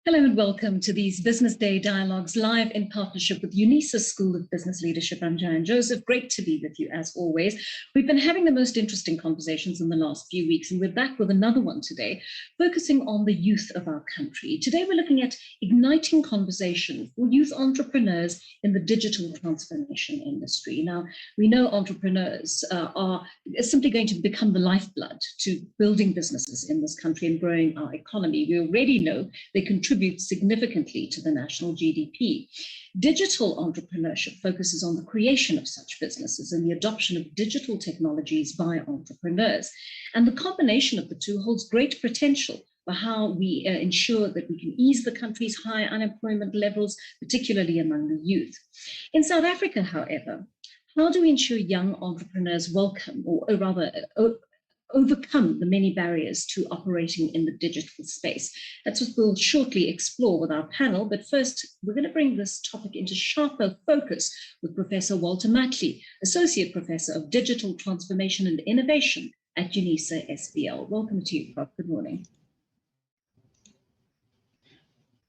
Hello and welcome to these Business Day Dialogues live in partnership with UNISA School of Business Leadership. I'm Jan Joseph. Great to be with you as always. We've been having the most interesting conversations in the last few weeks, and we're back with another one today, focusing on the youth of our country. Today, we're looking at igniting conversation for youth entrepreneurs in the digital transformation industry. Now, we know entrepreneurs are simply going to become the lifeblood to building businesses in this country and growing our economy. We already know they contribute significantly to the national GDP. Digital entrepreneurship focuses on the creation of such businesses and the adoption of digital technologies by entrepreneurs. And the combination of the two holds great potential for how we ensure that we can ease the country's high unemployment levels, particularly among the youth. In South Africa, however, how do we ensure young entrepreneurs welcome, or rather overcome the many barriers to operating in the digital space? That's what we'll shortly explore with our panel. But first, we're going to bring this topic into sharper focus with Professor Walter Matley, Associate Professor of Digital Transformation and Innovation at UNISA SBL. Welcome to you, Prof. Good morning.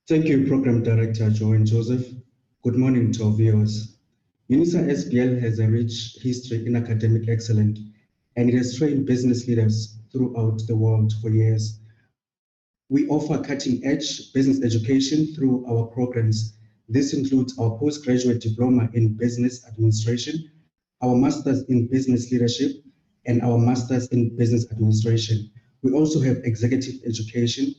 Thank you, Program Director Joanne Joseph. Good morning to our viewers. UNISA SBL has a rich history in academic excellence, and it has trained business leaders throughout the world for years. We offer cutting-edge business education through our programs. This includes our postgraduate diploma in business administration, our master's in business leadership, and our master's in business administration. We also have executive education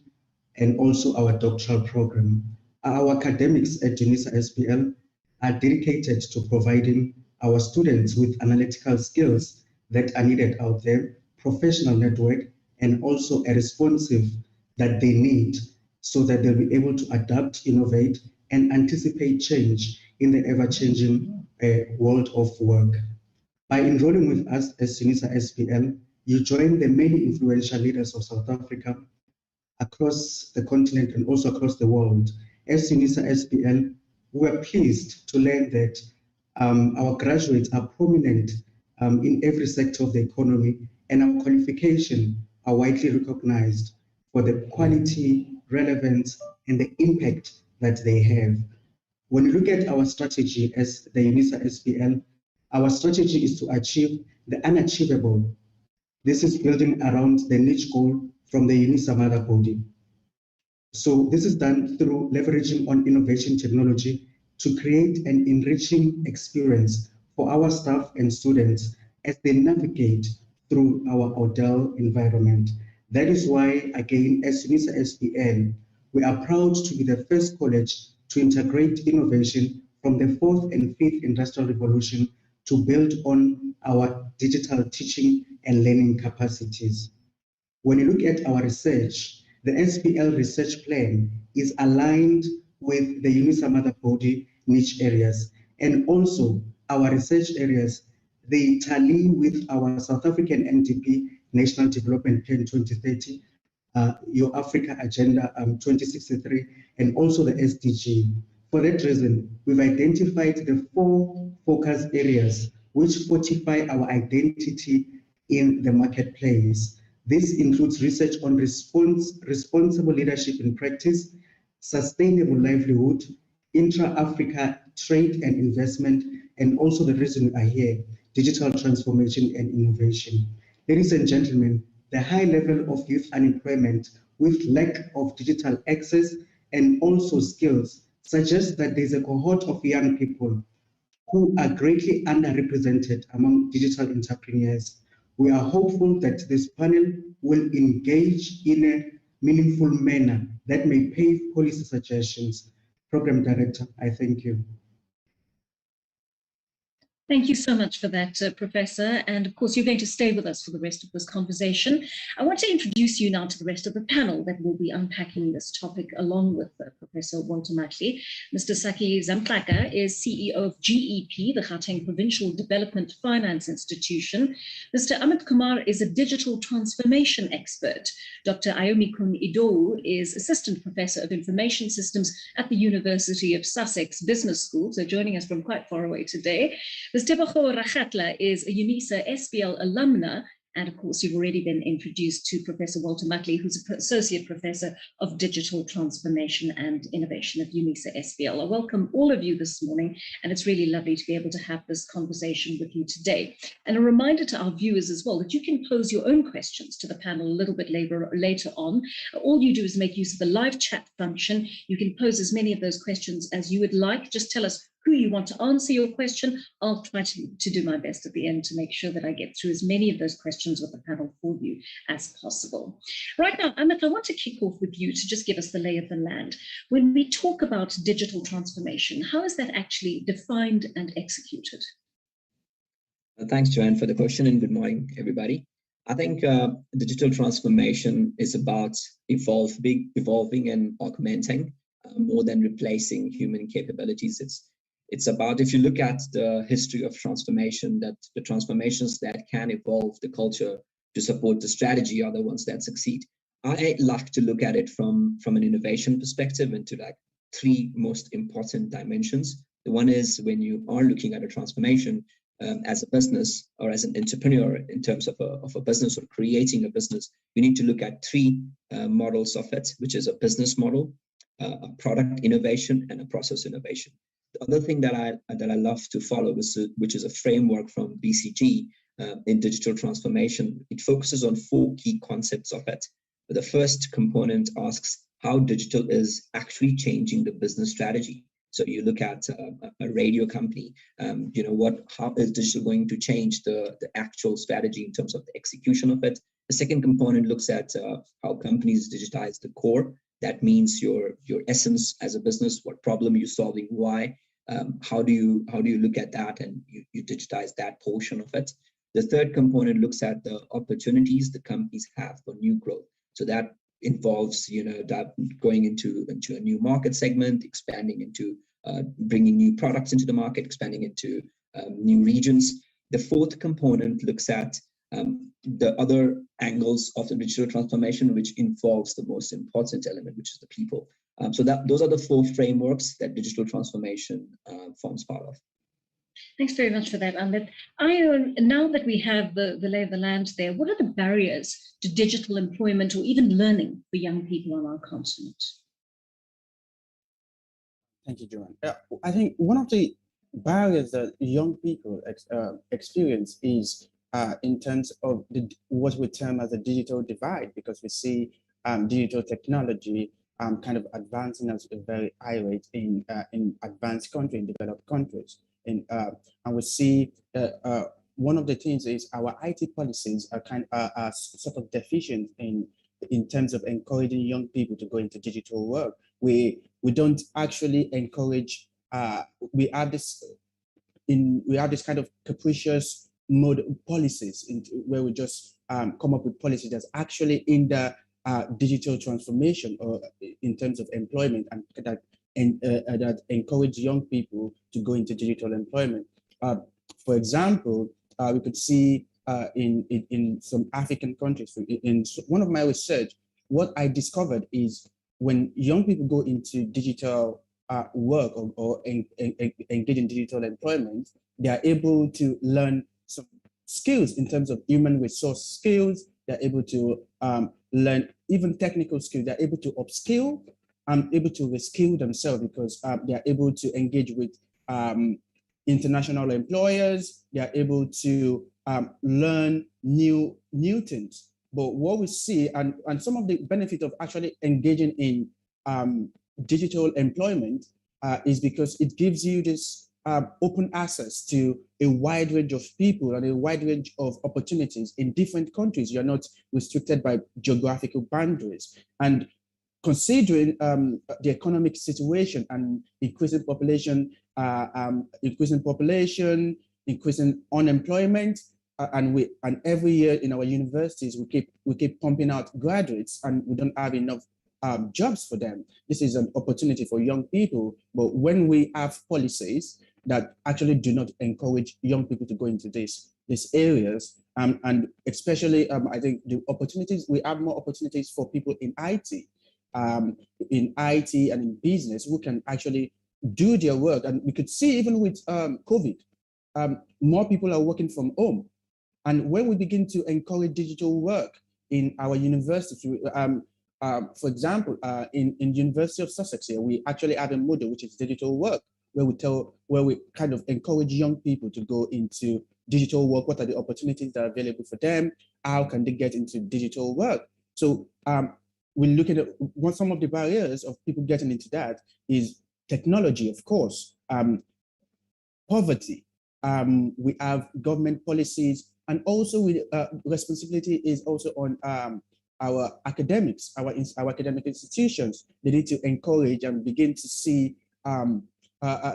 and also our doctoral program. Our academics at UNISA SBL are dedicated to providing our students with analytical skills that are needed out there, professional network, and also a responsive that they need so that they'll be able to adapt, innovate, and anticipate change in the ever-changing world of work. By enrolling with us as UNISA SBL, you join the many influential leaders of South Africa across the continent and also across the world. As UNISA SBL, we're pleased to learn that our graduates are prominent in every sector of the economy, and our qualifications are widely recognized for the quality, relevance, and the impact that they have. When you look at our strategy as the UNISA SBL, our strategy is to achieve the unachievable. This is building around the niche goal from the UNISA mother body. So this is done through leveraging on innovation technology to create an enriching experience for our staff and students as they navigate through our Odell environment. That is why, again, as UNISA SBL, we are proud to be the first college to integrate innovation from the fourth and fifth industrial revolution to build on our digital teaching and learning capacities. When you look at our research, the SBL research plan is aligned with the UNISA mother body niche areas, and also our research areas, they tally with our South African NDP, National Development Plan 2030, Your Africa Agenda 2063, and also the SDG. For that reason, we've identified the 4 focus areas which fortify our identity in the marketplace. This includes research on responsible leadership in practice, sustainable livelihood, intra-Africa trade and investment, and also the reason we are here, digital transformation and innovation. Ladies and gentlemen, the high level of youth unemployment with lack of digital access and also skills suggests that there's a cohort of young people who are greatly underrepresented among digital entrepreneurs. We are hopeful that this panel will engage in a meaningful manner that may pave policy suggestions. Program Director, I thank you. Thank you so much for that, Professor. And of course, you're going to stay with us for the rest of this conversation. I want to introduce you now to the rest of the panel that will be unpacking this topic along with Professor Walter Matley. Mr. Saki Zamtlaka is CEO of GEP, the Gauteng Provincial Development Finance Institution. Mr. Amit Kumar is a digital transformation expert. Dr. Ayomikun Idou is Assistant Professor of Information Systems at the University of Sussex Business School, so joining us from quite far away today. Ms. Tebogo Rakatla is a UNISA SBL alumna And of course, you've already been introduced to Professor Walter Mutley, who's an Associate Professor of Digital Transformation and Innovation at UNISA SBL. I welcome all of you this morning, and it's really lovely to be able to have this conversation with you today. And a reminder to our viewers as well that you can pose your own questions to the panel a little bit later on. All you do is make use of the live chat function. You can pose as many of those questions as you would like. Just tell us who you want to answer your question. I'll try to do my best at the end to make sure that I get through as many of those questions with the panel for you as possible. Right now, Amit, I want to kick off with you to just give us the lay of the land. When we talk about digital transformation, how is that actually defined and executed? Thanks, Joanne, for the question, and good morning, everybody. I think digital transformation is about evolving and augmenting more than replacing human capabilities. It's about, if you look at the history of transformation, that the transformations that can evolve the culture to support the strategy are the ones that succeed. I like to look at it from an innovation perspective into like three most important dimensions. The one is when you are looking at a transformation as a business or as an entrepreneur in terms of a business or creating a business, you need to look at three models of it, which is a business model, a product innovation, and a process innovation. The other thing that I love to follow, which is a framework from BCG in digital transformation, it focuses on four key concepts of it. The first component asks how digital is actually changing the business strategy. So you look at a radio company, how is digital going to change the actual strategy in terms of the execution of it? The second component looks at how companies digitize the core. That means your essence as a business, what problem you're solving, why, how do you look at that, and you digitize that portion of it. The third component looks at the opportunities the companies have for new growth. So that involves, that going into a new market segment, expanding into bringing new products into the market, expanding into new regions. The fourth component looks at the other angles of the digital transformation, which involves the most important element, which is the people. So those are the four frameworks that digital transformation forms part of. Thanks very much for that, Amit. Now that we have the lay of the land there, what are the barriers to digital employment or even learning for young people on our continent? Thank you, Joanne. I think one of the barriers that young people experience is in terms of what we term as a digital divide, because we see digital technology kind of advancing at a very high rate in advanced countries, in developed countries. And we see one of the things is our IT policies are sort of deficient in terms of encouraging young people to go into digital work. We don't actually encourage. We have this kind of capricious mode policies where we just come up with policies that's actually in the digital transformation or in terms of employment, and that encourage young people to go into digital employment. For example, we could see in some African countries, in one of my research, what I discovered is when young people go into digital work or engage in digital employment, they are able to learn some skills in terms of human resource skills. They're able to learn even technical skills. They're able to upskill and able to reskill themselves because they're able to engage with international employers. They're able to learn new things. But what we see, and some of the benefit of actually engaging in digital employment is because it gives you this open access to a wide range of people and a wide range of opportunities in different countries. You're not restricted by geographical boundaries. And considering the economic situation and increasing population, increasing unemployment, and every year in our universities we keep pumping out graduates, and we don't have enough jobs for them. This is an opportunity for young people. But when we have policies that actually do not encourage young people to go into these areas, and especially I think we have more opportunities for people in IT. And in business who can actually do their work. And we could see even with COVID, more people are working from home. And when we begin to encourage digital work in our universities, for example, in University of Sussex here, we actually have a model which is digital work, where we kind of encourage young people to go into digital work. What are the opportunities that are available for them? How can they get into digital work? So we look at what some of the barriers of people getting into that is technology, of course, poverty. We have government policies, and also responsibility is also on our academics, our academic institutions. They need to encourage and begin to see,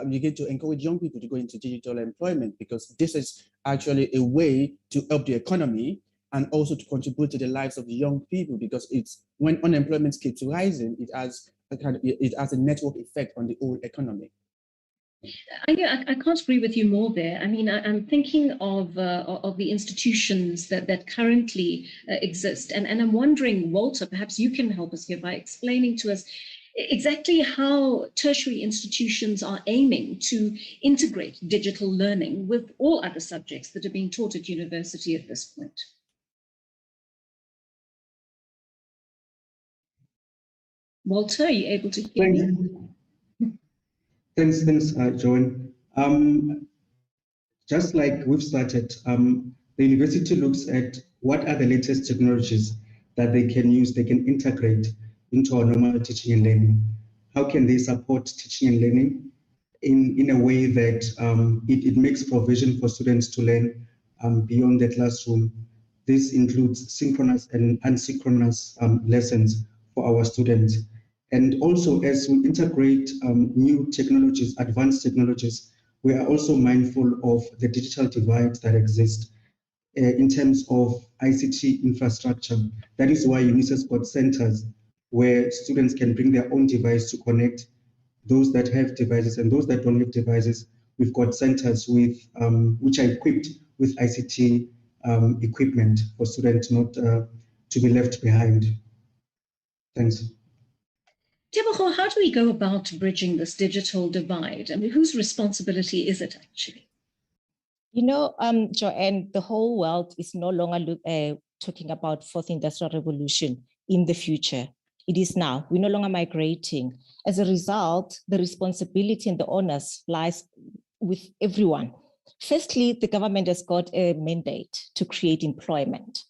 begin to encourage young people to go into digital employment, because this is actually a way to help the economy and also to contribute to the lives of the young people, because it's when unemployment keeps rising, it has a network effect on the whole economy. I can't agree with you more there. I mean, I'm thinking of the institutions that currently exist, and I'm wondering, Walter, perhaps you can help us here by explaining to us exactly how tertiary institutions are aiming to integrate digital learning with all other subjects that are being taught at university at this point. Walter, are you able to hear me? Thanks, Joanne. Just like we've started, the university looks at what are the latest technologies that they can use, they can integrate into our normal teaching and learning. How can they support teaching and learning in a way that it makes provision for students to learn beyond the classroom? This includes synchronous and asynchronous lessons for our students. And also, as we integrate new technologies, advanced technologies, we are also mindful of the digital divide that exists in terms of ICT infrastructure. That is why UNISA's got centers where students can bring their own device to connect. Those that have devices and those that don't have devices, we've got centers with which are equipped with ICT equipment for students not to be left behind. Thanks. Tebogo, how do we go about bridging this digital divide? I mean, whose responsibility is it actually? You know, Joanne, the whole world is no longer talking about fourth industrial revolution in the future. It is now. We're no longer migrating. As a result, the responsibility and the onus lies with everyone. Firstly, the government has got a mandate to create employment.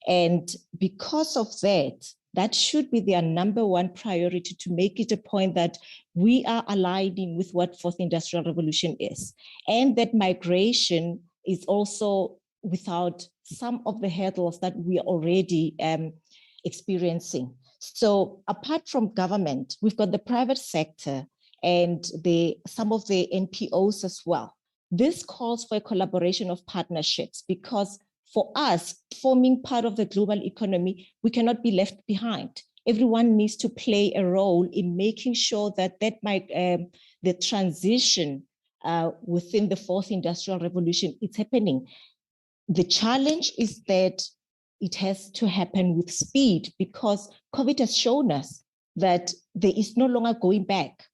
And because of that, that should be their number one priority, to make it a point that we are aligning with what fourth industrial revolution is. And that migration is also without some of the hurdles that we are already experiencing. So apart from government, we've got the private sector and some of the NPOs as well. This calls for a collaboration of partnerships, because for us, forming part of the global economy, we cannot be left behind. Everyone needs to play a role in making sure that the transition within the fourth industrial revolution is happening. The challenge is that it has to happen with speed, because COVID has shown us that there is no longer going back.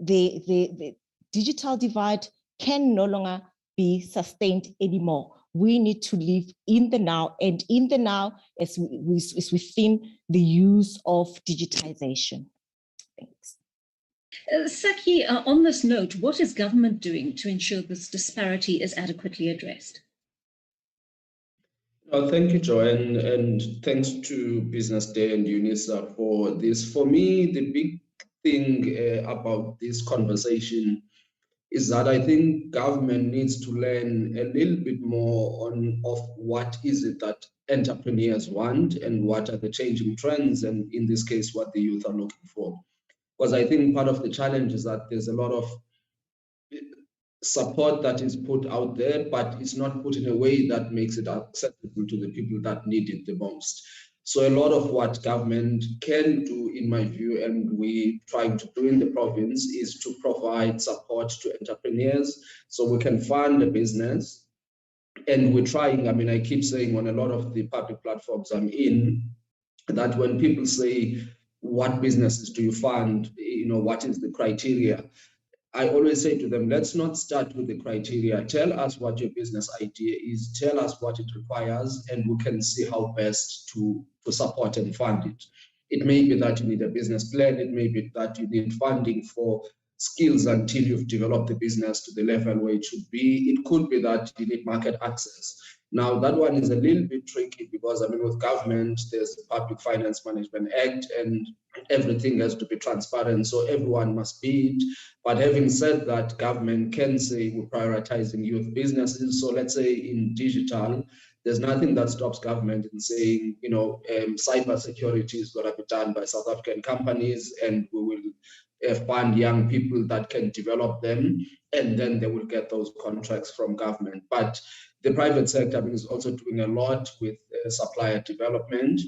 The digital divide can no longer be sustained anymore. We need to live in the now, and in the now is within the use of digitization. Thanks. Saki, on this note, what is government doing to ensure this disparity is adequately addressed? Thank you, Joanne, and thanks to Business Day and UNISA for this. For me, the big thing about this conversation is that I think government needs to learn a little bit more of what is it that entrepreneurs want and what are the changing trends, and in this case, what the youth are looking for. Because I think part of the challenge is that there's a lot of support that is put out there, but it's not put in a way that makes it accessible to the people that need it the most. So a lot of what government can do, in my view, and we trying to do in the province, is to provide support to entrepreneurs so we can fund a business. And we're trying, I mean, I keep saying on a lot of the public platforms I'm in, that when people say, what businesses do you fund? You know, what is the criteria? I always say to them, let's not start with the criteria. Tell us what your business idea is, tell us what it requires, and we can see how best to support and fund it. It may be that you need a business plan, it may be that you need funding for skills until you've developed the business to the level where it should be. It could be that you need market access. Now, that one is a little bit tricky because, I mean, with government, there's the Public Finance Management Act, and everything has to be transparent, so everyone must bid. But having said that, government can say we're prioritizing youth businesses. So let's say in digital, there's nothing that stops government in saying, you know, cyber security is going to be done by South African companies, and we will fund young people that can develop them, and then they will get those contracts from government. But the private sector, I mean, is also doing a lot with supplier development.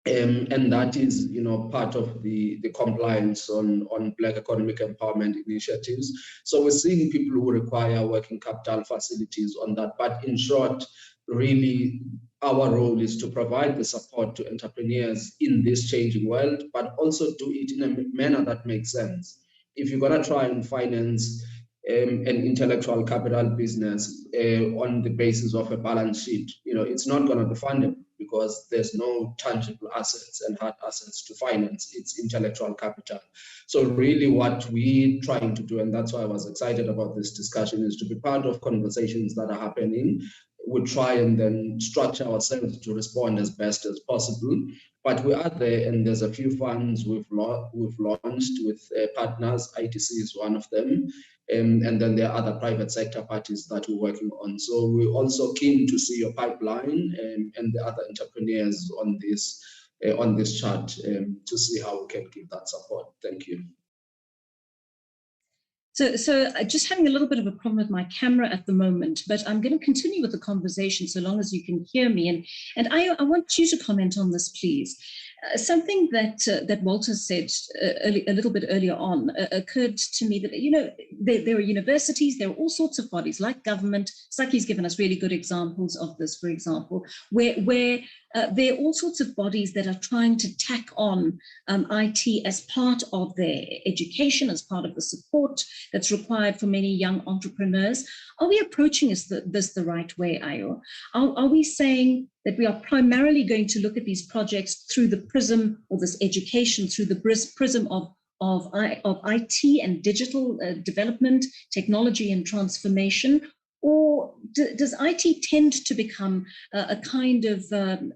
And that is, you know, part of the compliance on Black economic empowerment initiatives. So we're seeing people who require working capital facilities on that. But in short, really, our role is to provide the support to entrepreneurs in this changing world, but also do it in a manner that makes sense. If you're going to try and finance an intellectual capital business on the basis of a balance sheet, you know, it's not going to be fundable because there's no tangible assets and hard assets to finance. It's intellectual capital. So really what we're trying to do, and that's why I was excited about this discussion, is to be part of conversations that are happening. We try and then structure ourselves to respond as best as possible. But we are there, and there's a few funds we've launched with partners. ITC is one of them. And then there are other private sector parties that we're working on. So we're also keen to see your pipeline and the other entrepreneurs on this chart to see how we can give that support. Thank you. So just having a little bit of a problem with my camera at the moment, but I'm going to continue with the conversation so long as you can hear me. And I want you to comment on this, please. Something that Walter said a little bit earlier on occurred to me that, you know, there are universities, there are all sorts of bodies like government. Saki's given us really good examples of this, for example, where there are all sorts of bodies that are trying to tack on IT as part of their education, as part of the support that's required for many young entrepreneurs. Are we approaching this the right way, Ayo? Are we saying that we are primarily going to look at these projects through the prism, or this education through the prism of IT and digital development, technology and transformation? Or does IT tend to become a kind of an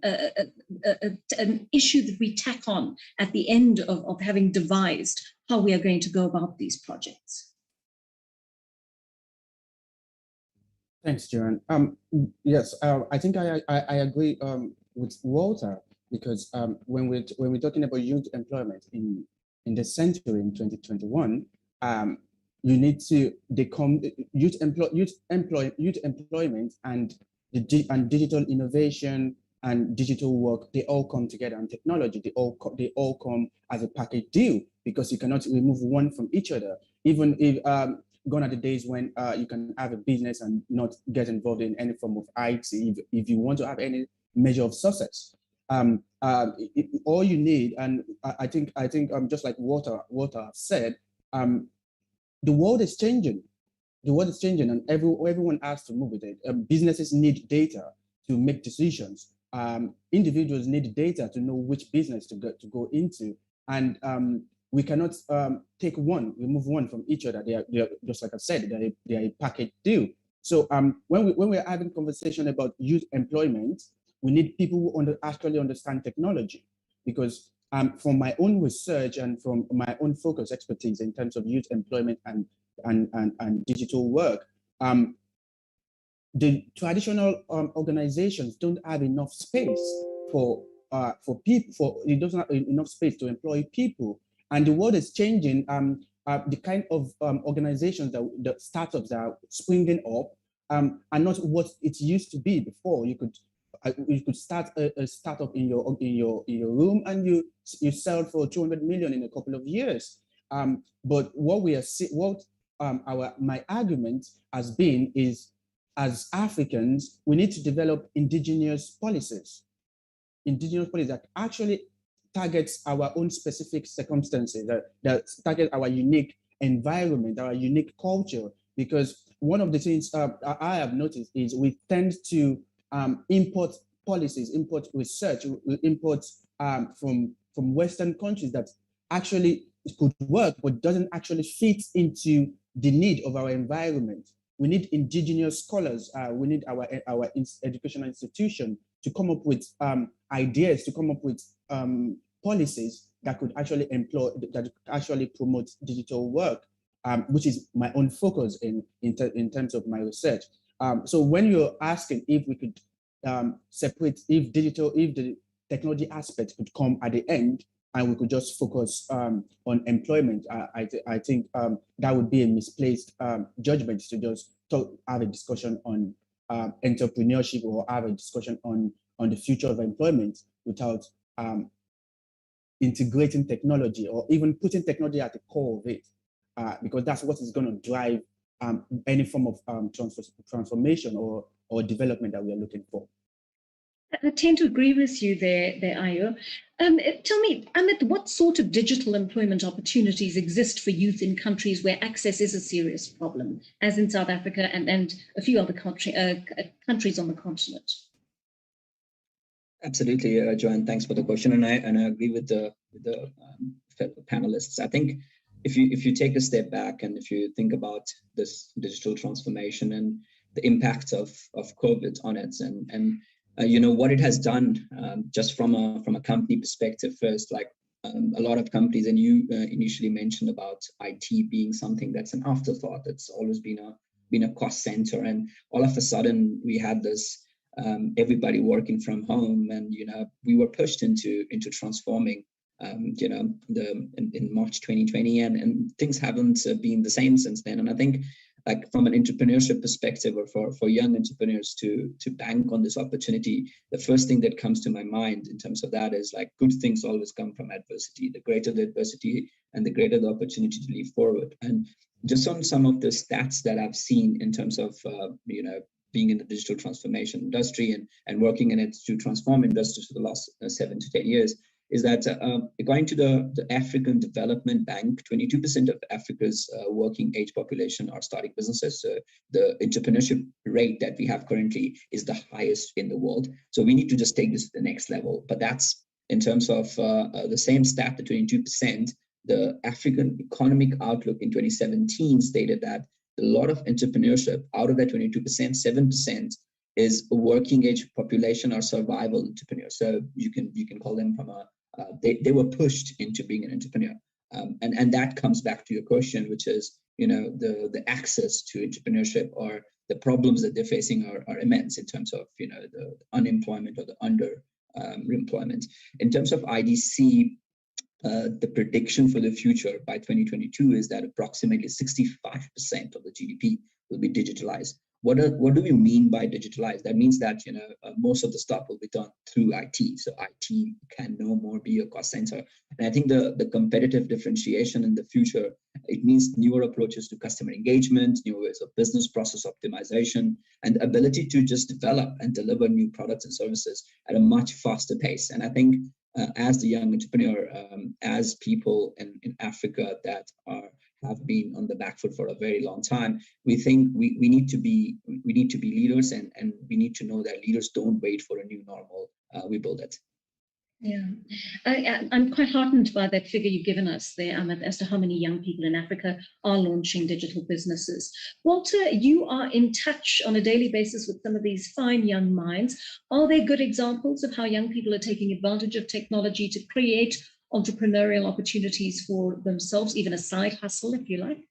issue that we tack on at the end of having devised how we are going to go about these projects? Thanks, Joanne. Yes, I think I agree with Walter, because when we're talking about youth employment in the century in 2021, you need to youth employment and digital innovation and digital work, they all come together, and technology, they all come as a package deal, because you cannot remove one from each other. Even if gone are the days when you can have a business and not get involved in any form of IT if you want to have any measure of success. All you need, and I think just like Walter said, the world is changing. The world is changing, and everyone has to move with it. Businesses need data to make decisions. Individuals need data to know which business to go into, and we cannot remove one from each other. They are just like I said, they are a package deal. So when we're having conversation about youth employment, we need people who actually understand technology, because from my own research and from my own focus expertise in terms of youth employment and digital work, the traditional organizations don't have enough space for people. It doesn't have enough space to employ people. And the world is changing. The kind of organizations the startups that are springing up are not what it used to be before. You could start a startup in your room, and you sell for 200 million in a couple of years. But what we are my argument has been is, as Africans, we need to develop indigenous policies that actually targets our own specific circumstances, that target our unique environment, our unique culture. Because one of the things I have noticed is we tend to import policies, import research, import from Western countries that actually could work, but doesn't actually fit into the need of our environment. We need indigenous scholars. We need our educational institution to come up with ideas, to come up with policies that could actually employ, that could actually promote digital work, which is my own focus in terms of my research. So when you're asking if we could separate, if the technology aspect could come at the end, and we could just focus on employment, I think that would be a misplaced judgment to just have a discussion on entrepreneurship or have a discussion on the future of employment without integrating technology or even putting technology at the core of it, because that's what is going to drive any form of transformation or development that we are looking for. I tend to agree with you there, Ayo. Tell me, Amit, what sort of digital employment opportunities exist for youth in countries where access is a serious problem, as in South Africa and a few other countries on the continent? Absolutely, Joanne. Thanks for the question, and I agree with the panelists. I think if you take a step back and if you think about this digital transformation and the impact of COVID on it, and you know what it has done, just from a company perspective first, like a lot of companies, and you initially mentioned about IT being something that's an afterthought. It's always been a cost center, and all of a sudden we had this everybody working from home, and you know we were pushed into transforming. You know, in March 2020, and things haven't been the same since then. And I think, like from an entrepreneurship perspective, or for young entrepreneurs to bank on this opportunity, the first thing that comes to my mind in terms of that is like good things always come from adversity. The greater the adversity and the greater the opportunity to leap forward. And just on some of the stats that I've seen in terms of you know, being in the digital transformation industry and working in it to transform industries for the last 7 to 10 years, is that according to the African Development Bank, 22% of Africa's working age population are starting businesses. So the entrepreneurship rate that we have currently is the highest in the world. So we need to just take this to the next level. But that's in terms of the same stat, the 22%, the African Economic Outlook in 2017 stated that a lot of entrepreneurship, out of that 22%, 7% is a working age population or survival entrepreneurs. So you can call them from they were pushed into being an entrepreneur. And that comes back to your question, which is, you know, the access to entrepreneurship or the problems that they're facing are immense in terms of, you know, the unemployment or the underemployment. In terms of IDC, the prediction for the future by 2022 is that approximately 65% of the GDP will be digitalized. What do we mean by digitalized? That means that, you know, most of the stuff will be done through IT. So IT can no more be a cost center. And I think the competitive differentiation in the future, it means newer approaches to customer engagement, new ways of business process optimization, and the ability to just develop and deliver new products and services at a much faster pace. And I think as the young entrepreneur, as people in Africa that have been on the back foot for a very long time, we think we need to be leaders, and we need to know that leaders don't wait for a new normal. We build it. Yeah, I'm quite heartened by that figure you've given us there, Amit, as to how many young people in Africa are launching digital businesses. Walter, you are in touch on a daily basis with some of these fine young minds. Are there good examples of how young people are taking advantage of technology to create entrepreneurial opportunities for themselves, even a side hustle, if you like?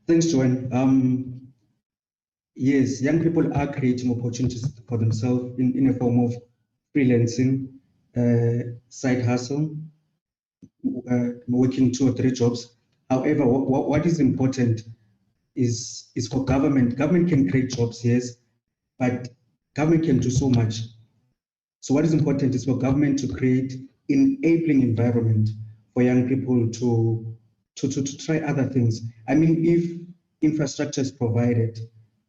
Thanks, Joanne. Yes, young people are creating opportunities for themselves in a form of freelancing, side hustle, working 2 or 3 jobs. However, what is important is for government. Government can create jobs, yes, but government can do so much. So what is important is for government to create enabling environment for young people to try other things. I mean, if infrastructure is provided,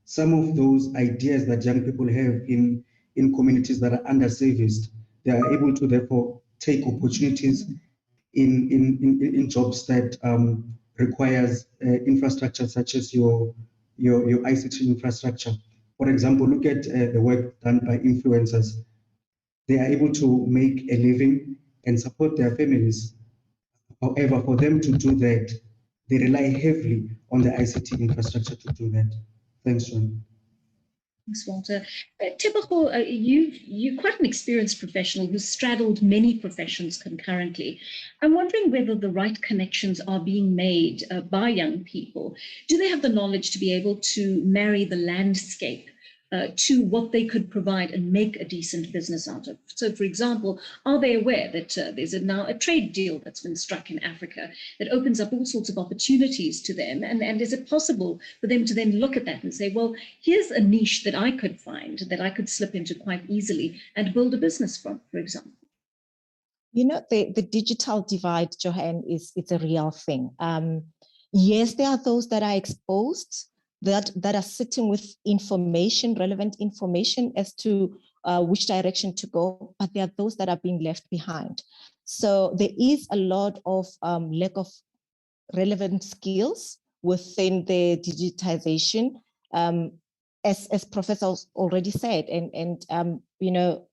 some of those ideas that young people have in communities that are underserviced, they are able to therefore take opportunities in jobs that requires infrastructure such as your ICT infrastructure. For example, look at the work done by influencers. They are able to make a living and support their families. However, for them to do that, they rely heavily on the ICT infrastructure to do that. Thanks, John. Thanks, Walter. Tebogo, you're quite an experienced professional who's straddled many professions concurrently. I'm wondering whether the right connections are being made by young people. Do they have the knowledge to be able to marry the landscape to what they could provide and make a decent business out of? So, for example, are they aware that there's now a trade deal that's been struck in Africa that opens up all sorts of opportunities to them? And is it possible for them to then look at that and say, well, here's a niche that I could find, that I could slip into quite easily and build a business from, for example? You know, the digital divide, Joanne, it's a real thing. Yes, there are those that are exposed, that are sitting with information, relevant information as to which direction to go, but there are those that are being left behind. So there is a lot of lack of relevant skills within the digitization, as Professor already said, and you know,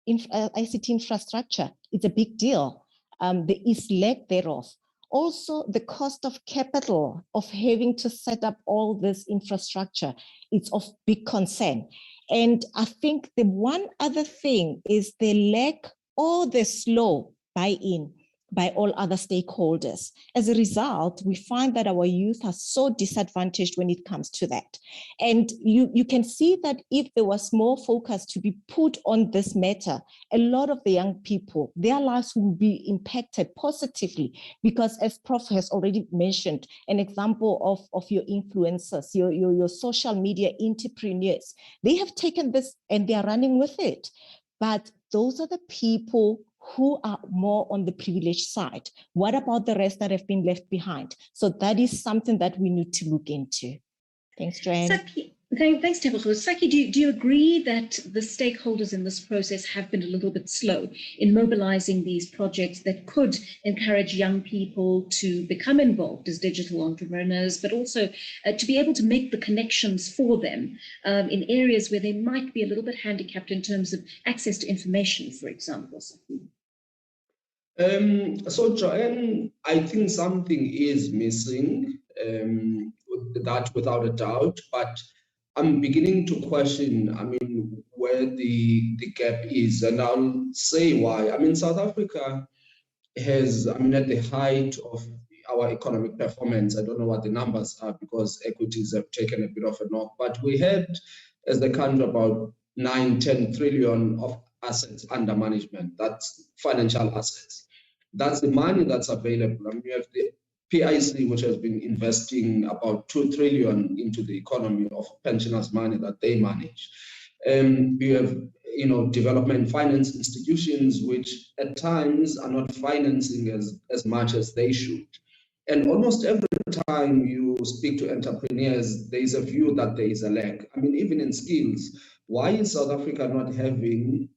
ICT infrastructure, it's a big deal. There is lack thereof. Also, the cost of capital of having to set up all this infrastructure is of big concern. And I think the one other thing is the lack or the slow buy-in by all other stakeholders. As a result, we find that our youth are so disadvantaged when it comes to that. And you can see that if there was more focus to be put on this matter, a lot of the young people, their lives will be impacted positively, because as Prof has already mentioned, an example of your influencers, your social media entrepreneurs, they have taken this and they are running with it. But those are the people who are more on the privileged side. What about the rest that have been left behind? So that is something that we need to look into. Thanks, Joanne. Thanks, Tebogo. Saki, do you agree that the stakeholders in this process have been a little bit slow in mobilizing these projects that could encourage young people to become involved as digital entrepreneurs, but also to be able to make the connections for them in areas where they might be a little bit handicapped in terms of access to information, for example? So, Joanne, I think something is missing, that without a doubt, but I'm beginning to question, where the gap is, and I'll say why. South Africa has, at the height of our economic performance, I don't know what the numbers are because equities have taken a bit of a knock, but we had, as the country, about 9-10 trillion of assets under management. That's financial assets. That's the money that's available. We have the PIC, which has been investing about 2 trillion into the economy of pensioners' money that they manage. We have, development finance institutions, which at times are not financing as much as they should. And almost every time you speak to entrepreneurs, there is a view that there is a lack. Even in skills, why is South Africa not having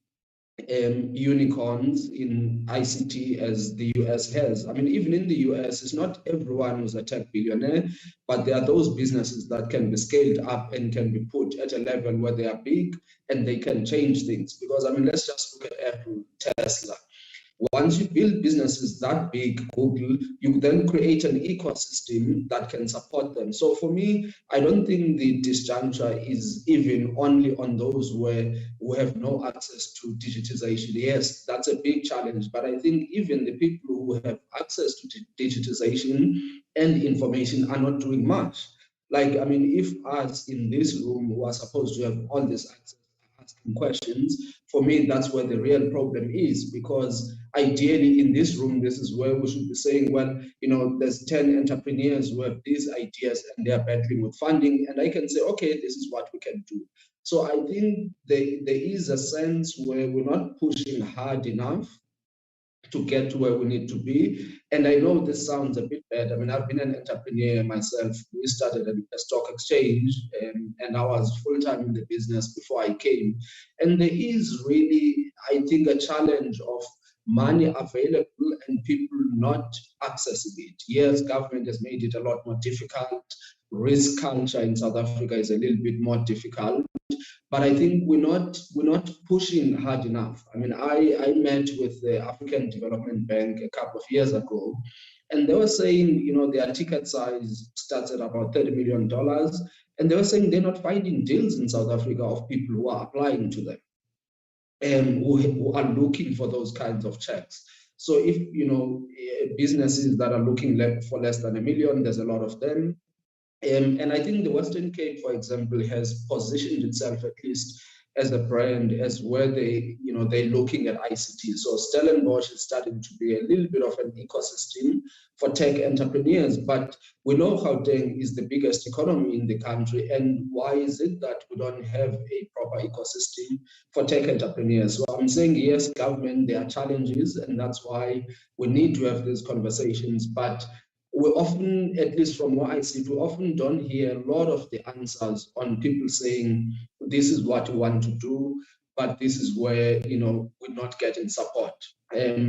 unicorns in ICT as the US has? Even in the US, it's not everyone who's a tech billionaire, but there are those businesses that can be scaled up and can be put at a level where they are big and they can change things. Because let's just look at Apple, Tesla. Once you build businesses that big, Google, you then create an ecosystem that can support them. So for me, I don't think the disjuncture is even only on those who have no access to digitization. Yes, that's a big challenge, but I think even the people who have access to digitization and information are not doing much. If us in this room who are supposed to have all this access, asking questions, for me, that's where the real problem is, because ideally in this room, this is where we should be saying, well, there's 10 entrepreneurs who have these ideas and they're battling with funding, and I can say, okay, this is what we can do. So I think there is a sense where we're not pushing hard enough to get to where we need to be. And I know this sounds a bit bad. I mean, I've been an entrepreneur myself. We started a stock exchange, and I was full-time in the business before I came. And there is really, I think, a challenge of money available and people not accessing it. Yes, government has made it a lot more difficult. Risk culture in South Africa is a little bit more difficult. But I think we're not pushing hard enough. I mean, I met with the African Development Bank a couple of years ago, and they were saying, you know, their ticket size starts at about $30 million, and they were saying they're not finding deals in South Africa of people who are applying to them, and who are looking for those kinds of checks. So if, you know, businesses that are looking for less than $1 million, there's a lot of them. And I think the Western Cape, for example, has positioned itself at least as a brand, as where they, you know, they're looking at ICT. So Stellenbosch is starting to be a little bit of an ecosystem for tech entrepreneurs. But we know Gauteng is the biggest economy in the country. And why is it that we don't have a proper ecosystem for tech entrepreneurs? So I'm saying, yes, government, there are challenges, and that's why we need to have these conversations. But we often, at least from what I see, we often don't hear a lot of the answers on people saying, this is what we want to do, but this is where, you know, we're not getting support.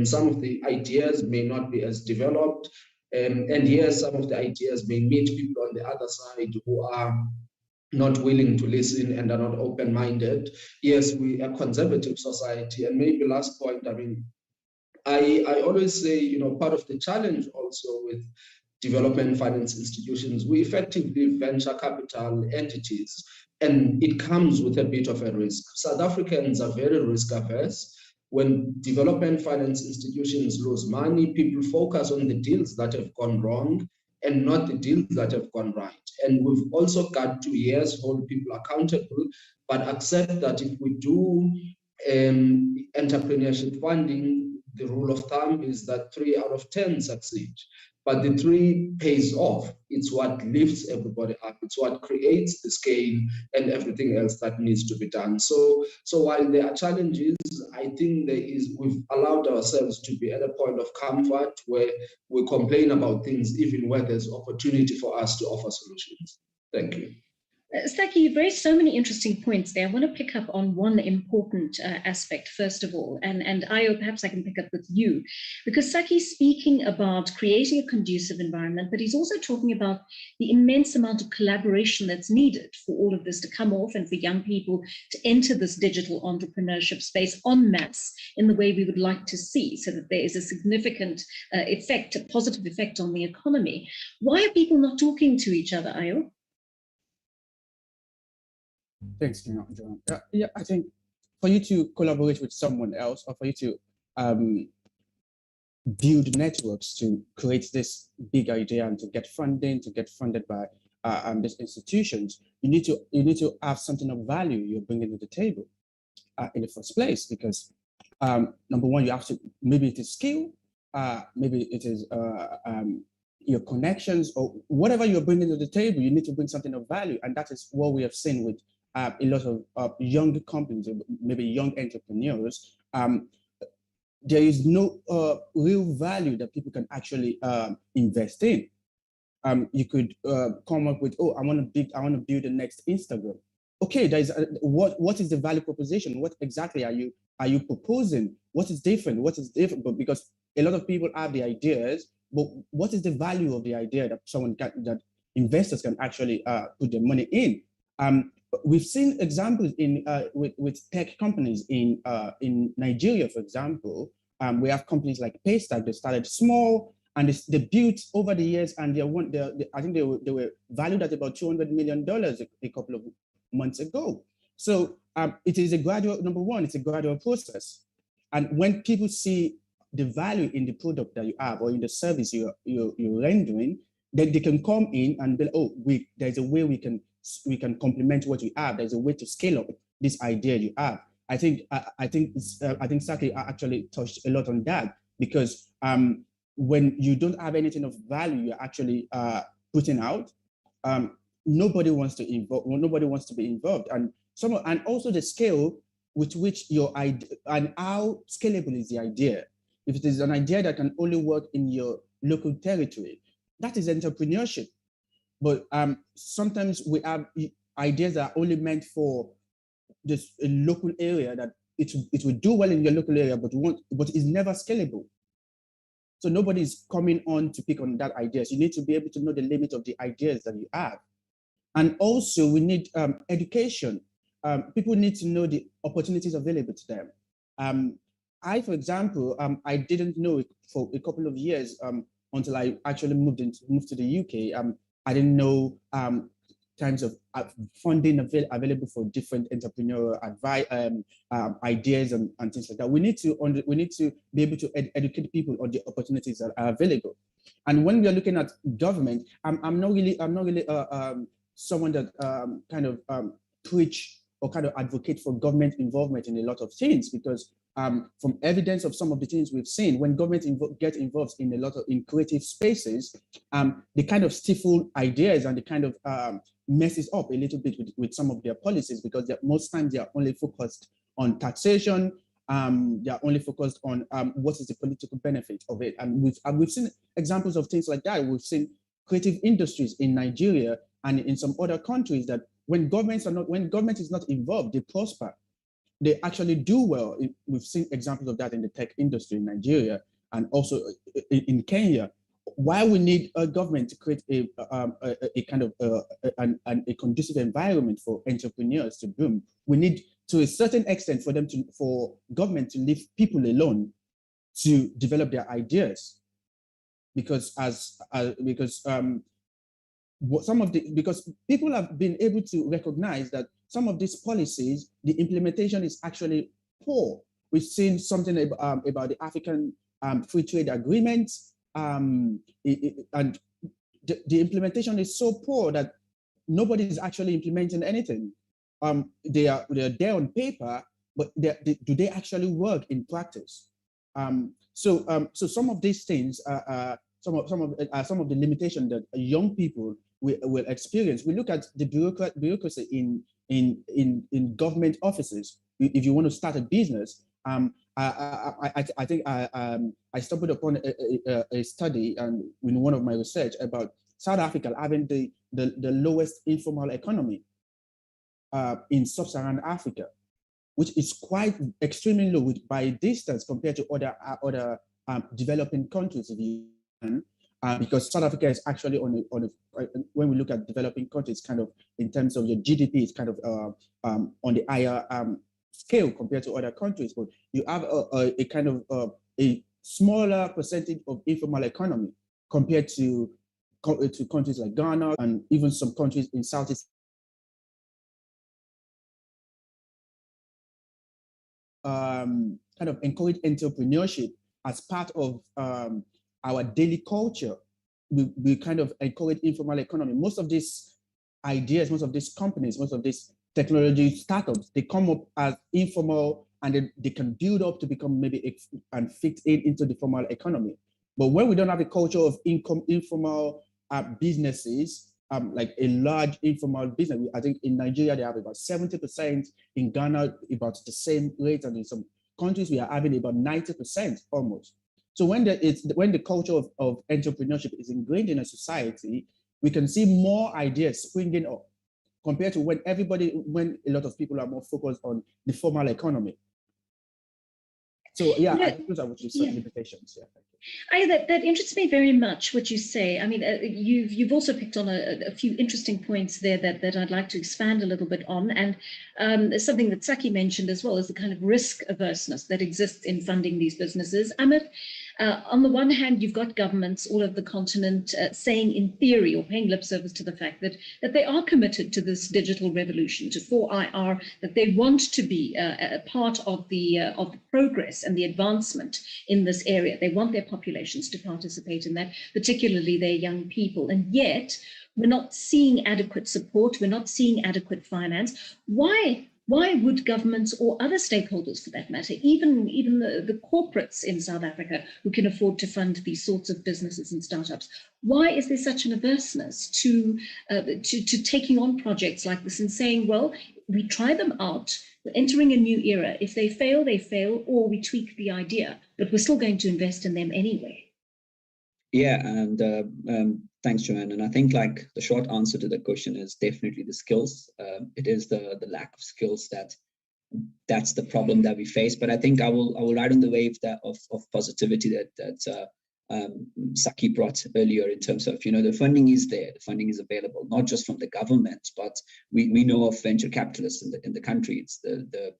Some of the ideas may not be as developed. And yes, some of the ideas may meet people on the other side who are not willing to listen and are not open-minded. Yes, we are a conservative society. And maybe last point, I mean, I always say, you know, part of the challenge also with development finance institutions, we effectively venture capital entities, and it comes with a bit of a risk. South Africans are very risk averse. When development finance institutions lose money, people focus on the deals that have gone wrong and not the deals that have gone right. And we've also got to, yes, hold people accountable, but accept that if we do entrepreneurship funding, the rule of thumb is that 3 out of 10 succeed. But the 3 pays off. It's what lifts everybody up. It's what creates the scale and everything else that needs to be done. So while there are challenges, I think we've allowed ourselves to be at a point of comfort where we complain about things even where there's opportunity for us to offer solutions. Thank you. Saki, you've raised so many interesting points there. I want to pick up on one important aspect, first of all, and Ayo, perhaps I can pick up with you, because Saki's speaking about creating a conducive environment, but he's also talking about the immense amount of collaboration that's needed for all of this to come off and for young people to enter this digital entrepreneurship space en masse in the way we would like to see, so that there is a significant effect, a positive effect on the economy. Why are people not talking to each other, Ayo? Thanks, Joanne. Yeah, I think for you to collaborate with someone else, or for you to build networks to create this big idea and to get funding, to get funded by these institutions, you need to have something of value you're bringing to the table in the first place. Because number one, you have to, maybe it is skill, maybe it is your connections, or whatever you're bringing to the table, you need to bring something of value. And that is what we have seen with a lot of young companies, maybe young entrepreneurs. There is no real value that people can actually invest in. You could come up with, oh, I want to build the next Instagram. Okay, what is the value proposition? What exactly are you proposing? What is different? What is different? But because a lot of people have the ideas, but what is the value of the idea that that investors can actually put their money in? We've seen examples with tech companies in Nigeria, for example. We have companies like Paystack. They started small and they built over the years, and I think they were valued at about $200 million a couple of months ago. So it is a gradual, number one, it's a gradual process. And when people see the value in the product that you have or in the service you're rendering, then they can come in and be like, oh, there's a way we can complement what you have. There's a way to scale up this idea you have. I think Saki actually touched a lot on that, because when you don't have anything of value you're actually putting out, nobody wants to be involved. And also the scale with which your idea and how scalable is the idea. if it is an idea that can only work in your local territory, that is entrepreneurship. But sometimes we have ideas that are only meant for this local area, that it will do well in your local area, but is never scalable. So nobody is coming on to pick on that idea. So you need to be able to know the limit of the ideas that you have. And also we need education. People need to know the opportunities available to them. I, for example, I didn't know it for a couple of years until I actually moved to the UK. I didn't know kinds of funding available for different entrepreneurial ideas and things like that. We need to be able to educate people on the opportunities that are available. And when we are looking at government, I'm not really someone that kind of preach or kind of advocate for government involvement in a lot of things, because from evidence of some of the things we've seen, when government get involved in a lot of creative spaces, they kind of stifle ideas and they kind of messes up a little bit with some of their policies, because most times they are only focused on taxation. They are only focused on what is the political benefit of it. And we've seen examples of things like that. We've seen creative industries in Nigeria and in some other countries that when government is not involved, they prosper. They actually do well. We've seen examples of that in the tech industry in Nigeria and also in Kenya. Why we need a government to create a kind of a conducive environment for entrepreneurs to boom. We need, to a certain extent, for government to leave people alone to develop their ideas, because because people have been able to recognize that some of these policies, the implementation is actually poor. We've seen something about the African free trade agreements, and the implementation is so poor that nobody is actually implementing anything. They are there on paper, but do they actually work in practice? So some of these things, some of the limitations that young people will experience. We look at the bureaucracy in government offices. If you want to start a business, I think I stumbled upon a study and in one of my research about South Africa having the lowest informal economy in sub-Saharan Africa, which is quite extremely low by distance compared to other developing countries. If you can, because South Africa is actually on when we look at developing countries, kind of in terms of your GDP, it's kind of on the higher scale compared to other countries. But you have a kind of a smaller percentage of informal economy compared to countries like Ghana and even some countries in Southeast. Kind of encourage entrepreneurship as part of our daily culture. We kind of encourage informal economy. Most of these ideas, most of these companies, most of these technology startups, they come up as informal and then they can build up to become maybe and fit into the formal economy. But when we don't have a culture of informal businesses, like a large informal business, I think in Nigeria they have about 70%, in Ghana about the same rate, and in some countries we are having about 90% almost. So when the culture of entrepreneurship is ingrained in a society, we can see more ideas springing up compared to when a lot of people are more focused on the formal economy. So yeah, I think those are what you said, limitations. Yeah. That interests me very much, what you say. I mean, you've also picked on a few interesting points there that I'd like to expand a little bit on. And something that Saki mentioned as well is the kind of risk averseness that exists in funding these businesses. Amit, on the one hand, you've got governments all over the continent saying in theory or paying lip service to the fact that they are committed to this digital revolution, to 4IR, that they want to be a part of the progress and the advancement in this area. They want their populations to participate in that, particularly their young people. And yet we're not seeing adequate support. We're not seeing adequate finance. Why Why would governments or other stakeholders, for that matter, even the corporates in South Africa who can afford to fund these sorts of businesses and startups, why is there such an averseness to taking on projects like this and saying, well, we try them out, we're entering a new era. If they fail, or we tweak the idea, but we're still going to invest in them anyway? Yeah, and thanks, Joanne. And I think like the short answer to the question is definitely the skills. It is the lack of skills that's the problem that we face. But I think I will ride on the wave of positivity that Saki brought earlier in terms of, the funding is there, the funding is available, not just from the government, but we know of venture capitalists in the country.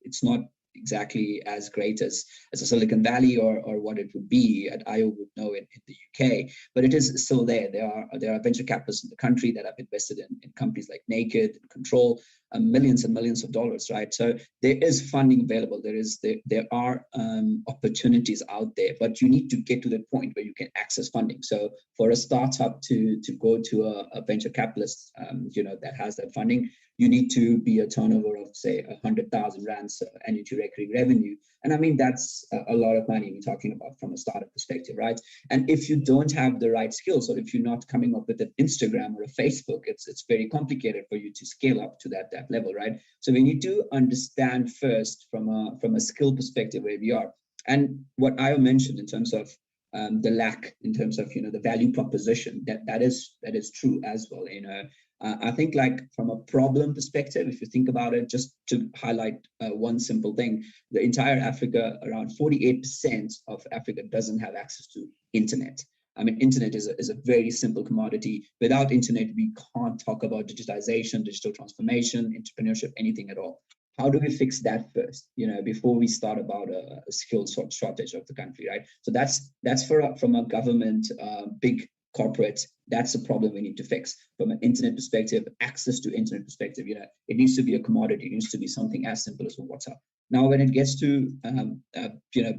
It's not exactly as great as a Silicon Valley or what it would be at IO would know in the UK, but it is still there. There are venture capitalists in the country that have invested in companies like Naked, Control, millions and millions of dollars, right? So there is funding available. There are opportunities out there, but you need to get to the point where you can access funding. So for a startup to go to a venture capitalist, that has that funding, you need to be a turnover of say 100,000 rands annual recurring revenue. And I mean, that's a lot of money we're talking about from a startup perspective, right? And if you don't have the right skills, or if you're not coming up with an Instagram or a Facebook, it's very complicated for you to scale up to that level, right? So we need to understand first from a skill perspective where we are. And what I mentioned in terms of the lack, in terms of the value proposition, that is true as well. I think like from a problem perspective, if you think about it, just to highlight one simple thing, the entire Africa, around 48% of Africa doesn't have access to internet. I mean, internet is a very simple commodity. Without internet, we can't talk about digitization, digital transformation, entrepreneurship, anything at all. How do we fix that first, before we start about a skills shortage of the country, right? So that's from a government, big corporate, that's a problem we need to fix. From an internet perspective, access to internet perspective, it needs to be a commodity. It needs to be something as simple as WhatsApp. Now, when it gets to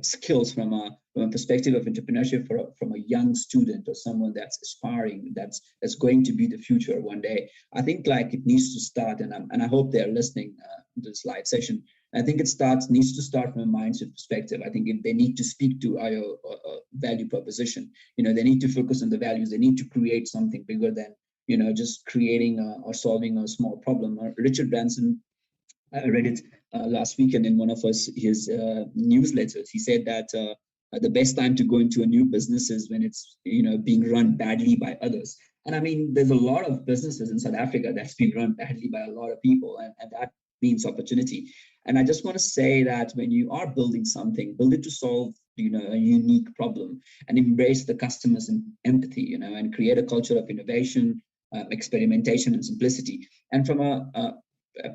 skills from a perspective of entrepreneurship from a young student or someone that's aspiring, that's going to be the future one day, I think like it needs to start, and I hope they're listening to this live session. I think it needs to start from a mindset perspective. I think if they need to speak to IO value proposition, they need to focus on the values. They need to create something bigger than, just creating or solving a small problem. Richard Branson, I read it last weekend in one of his newsletters. He said that the best time to go into a new business is when it's, being run badly by others. And I mean, there's a lot of businesses in South Africa that's been run badly by a lot of people, and that means opportunity. And I just want to say that when you are building something, build it to solve, a unique problem, and embrace the customers and empathy, and create a culture of innovation, experimentation, and simplicity. And from a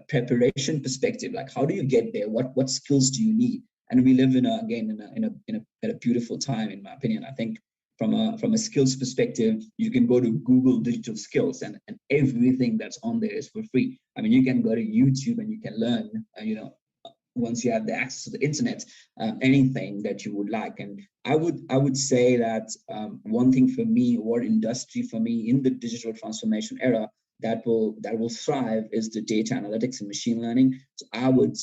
preparation perspective, like how do you get there? What skills do you need? And we live in a beautiful time, in my opinion. I think from a skills perspective, you can go to Google digital skills, and everything that's on there is for free. I mean, you can go to YouTube and you can learn, once you have the access to the internet, anything that you would like. And I would say that one thing for me, or industry for me in the digital transformation era, that will thrive is the data analytics and machine learning. So I would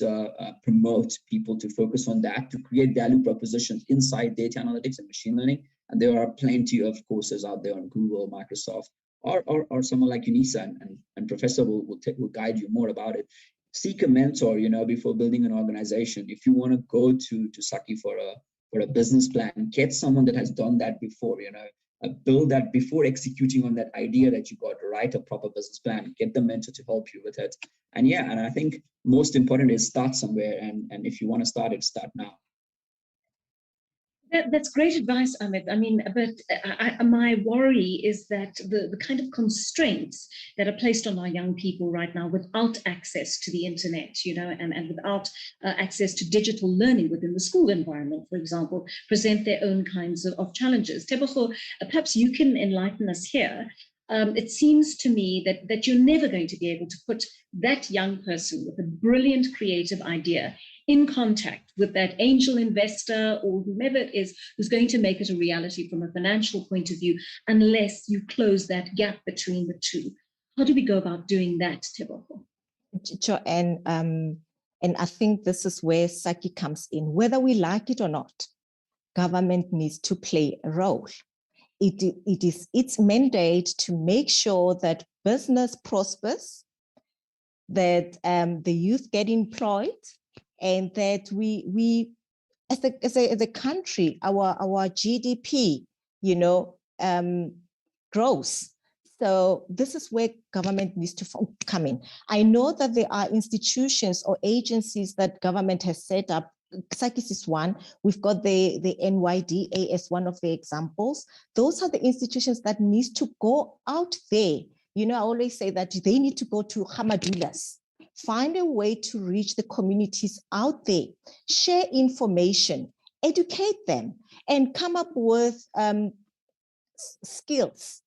promote people to focus on that, to create value propositions inside data analytics and machine learning. And there are plenty of courses out there on Google, Microsoft, or someone like UNISA, and Professor will guide you more about it. Seek a mentor, before building an organization. If you want to go to Saki for a business plan, get someone that has done that before, build that before executing on that idea that you got. Write a proper business plan, get the mentor to help you with it. And I think most important is start somewhere. And if you want to start it, start now. That's great advice, Amit. I mean, but my worry is that the kind of constraints that are placed on our young people right now without access to the internet, and without access to digital learning within the school environment, for example, present their own kinds of challenges. Tebogo, perhaps you can enlighten us here. It seems to me that you're never going to be able to put that young person with a brilliant creative idea in contact with that angel investor or whomever it is who's going to make it a reality from a financial point of view, unless you close that gap between the two. How do we go about doing that, Tebogo? Joanne, And I think this is where Saki comes in. Whether we like it or not, government needs to play a role. It is its mandate to make sure that business prospers, that the youth get employed, and that we as a country, our GDP, grows. So this is where government needs to come in. I know that there are institutions or agencies that government has set up. SACCIS is one. We've got the NYDA as one of the examples. Those are the institutions that need to go out there. I always say that they need to go to Hamadulas, find a way to reach the communities out there, share information, educate them, and come up with skills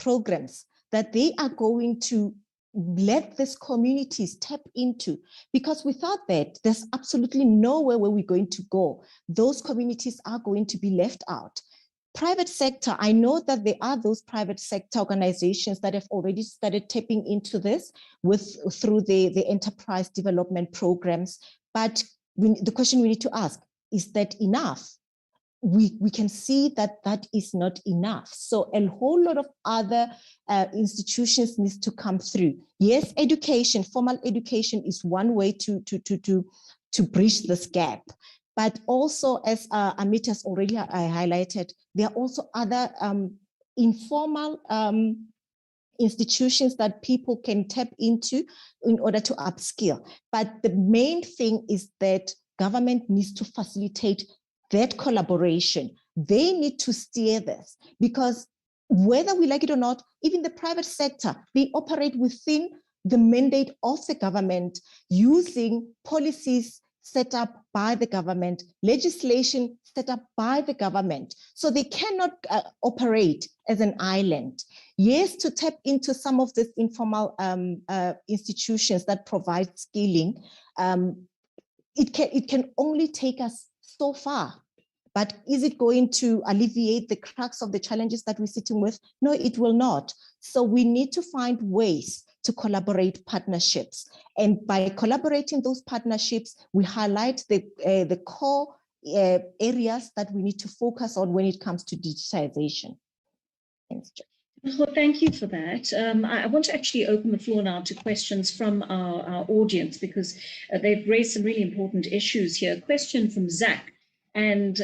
programs that they are going to let these communities tap into, because without that, there's absolutely nowhere where we're going to go. Those communities are going to be left out. Private sector, I know that there are those private sector organizations that have already started tapping into this through the enterprise development programs. But the question we need to ask, is that enough? We can see that is not enough. So a whole lot of other institutions needs to come through. Yes, education, formal education is one way to bridge this gap. But also, as Amit has already highlighted, there are also other informal institutions that people can tap into in order to upskill. But the main thing is that government needs to facilitate that collaboration. They need to steer this, because whether we like it or not, even the private sector, they operate within the mandate of the government, using policies set up by the government, legislation set up by the government. So they cannot operate as an island. Yes, to tap into some of these informal institutions that provide skilling, it can only take us so far. But is it going to alleviate the crux of the challenges that we're sitting with? No, it will not. So we need to find ways to collaborate partnerships. And by collaborating those partnerships, we highlight the core areas that we need to focus on when it comes to digitization. Thanks, Jo. Well, thank you for that. I want to actually open the floor now to questions from our audience, because they've raised some really important issues here. A question from Zach. And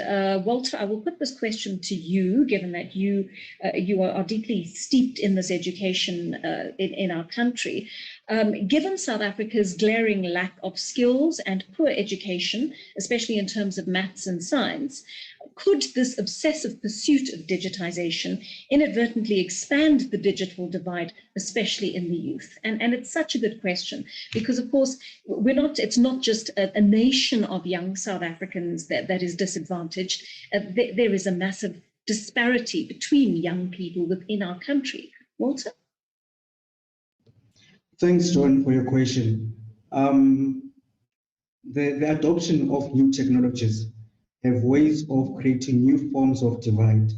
Walter, I will put this question to you, given that you are deeply steeped in this education in our country. Given South Africa's glaring lack of skills and poor education, especially in terms of maths and science, could this obsessive pursuit of digitization inadvertently expand the digital divide, especially in the youth? And it's such a good question, because of course it's not just a nation of young South Africans that is disadvantaged. There is a massive disparity between young people within our country. Walter? Thanks, John, for your question. The adoption of new technologies have ways of creating new forms of divide.